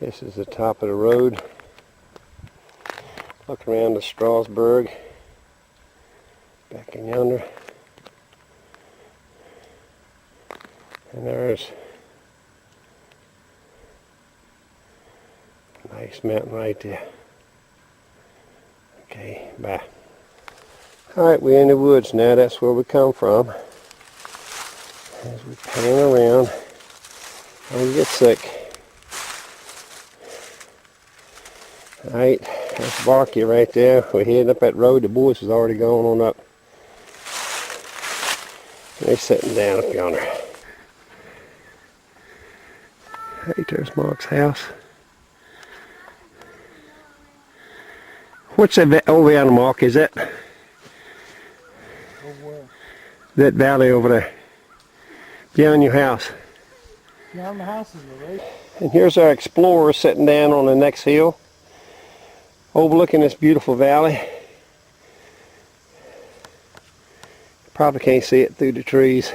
This is the top of the road. Look around to Strasburg. Back in yonder. And there's a nice mountain right there. Okay, bye. Alright, we're in the woods now. That's where we come from. As we pan around, don't get sick. Alright, that's Barky right there. We're heading up that road. The boys is already going on up. They're sitting down up yonder. Right there's Mark's house. What's that over there, Mark? Is that? Over where? That valley over there. Beyond your house. Beyond the house is the lake. And here's our explorer sitting down on the next hill, overlooking this beautiful valley. Probably can't see it through the trees.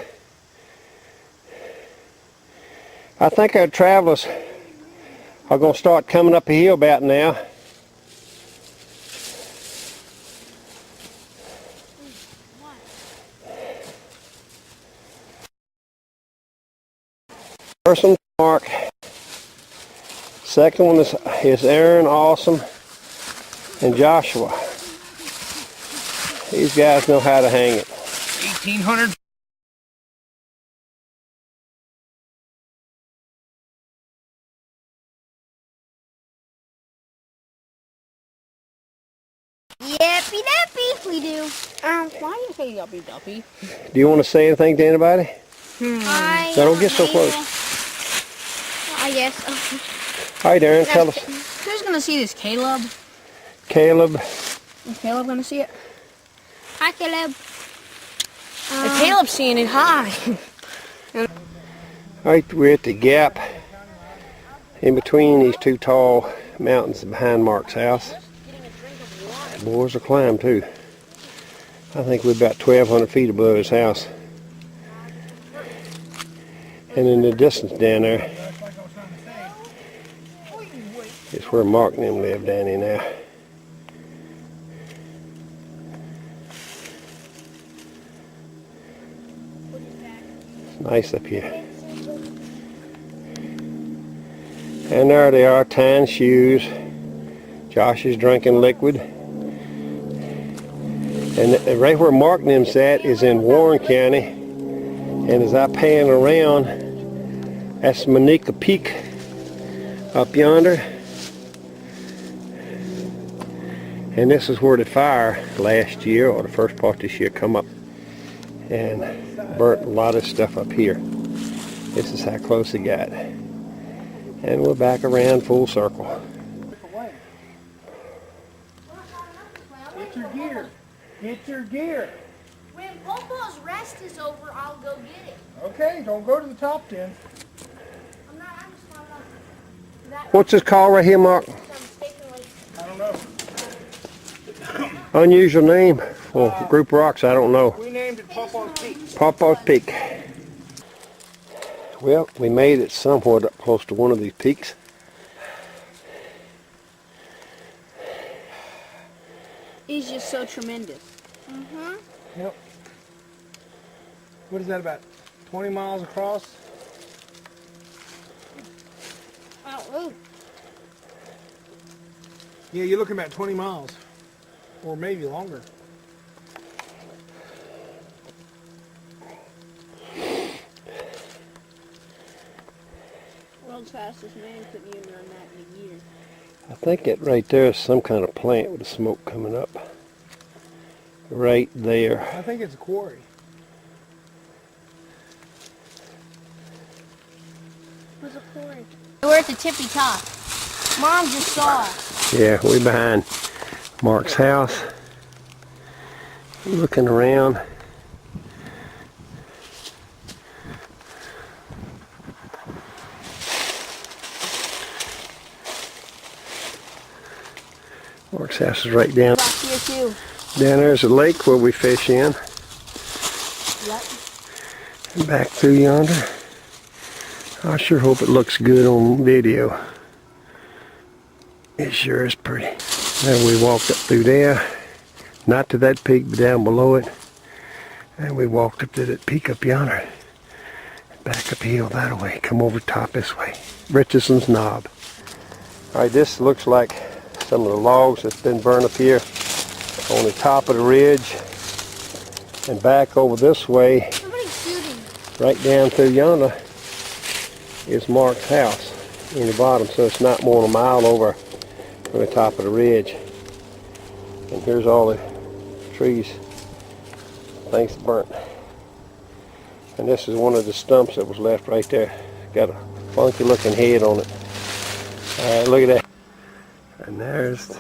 I think our travelers are going to start coming up a hill about now. First one's Mark. Second one is Aaron, Awesome, and Joshua. These guys know how to hang it. 1800. Yippee dappy, we do. Why do you say yuppie duppy? Do you want to say anything to anybody? I Now don't get so close. I guess. Hi Darren, tell us. Who's gonna see this? Caleb? Caleb. Is Caleb gonna see it? Hi, Caleb. If Caleb's seeing it, hi. Alright, we're at the gap in between these two tall mountains behind Mark's house. The boys will climb too. I think we're about 1,200 feet above his house. And in the distance down there is where Mark and them live down in there. It's nice up here. And there they are, tying shoes. Josh is drinking liquid. And right where Mark and them's at is in Warren County. And as I pan around, that's Manica Peak up yonder. And this is where the fire last year, or the first part this year, come up and burnt a lot of stuff up here. This is how close it got. And we're back around full circle. Get your gear. Get your gear. When Popo's rest is over, I'll go get it. Okay, don't go to the top then. I'm just talking about that. What's this called right here, Mark? I don't know. Unusual name for a group of rocks, I don't know. We named it Pawpaw's Peak. Pawpaw's Peak. Well, we made it somewhat up close to one of these peaks. He's just so tremendous. Yep. What is that, about 20 miles across? Oh, Yeah, you're looking about 20 miles. Or maybe longer. World's fastest man couldn't even run that in a year. I think that right there is some kind of plant with the smoke coming up. Right there. I think it's a quarry. Where's a quarry? we're at the tippy top. Mom just saw us. Yeah, we're behind Mark's house. Looking around. Mark's house is right down. Back here too. Down there's a lake where we fish in. Yep. And back through yonder. I sure hope it looks good on video. It sure is pretty. And we walked up through there, not to that peak, but down below it. And we walked up to that peak up yonder. Back up hill that way, come over top this way. Richardson's Knob. Alright, this looks like some of the logs that's been burned up here on the top of the ridge. And back over this way, Somebody's shooting. right down through yonder, is Mark's house in the bottom. So it's not more than a mile over from the top of the ridge. And here's all the trees, things burnt. And this is one of the stumps that was left right there. Got a funky looking head on it. Alright, look at that. And there's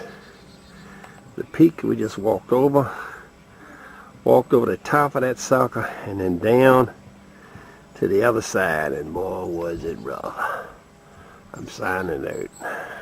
the peak we just walked over. Walked over the top of that sucker and then down to the other side, and boy was it rough. I'm signing out.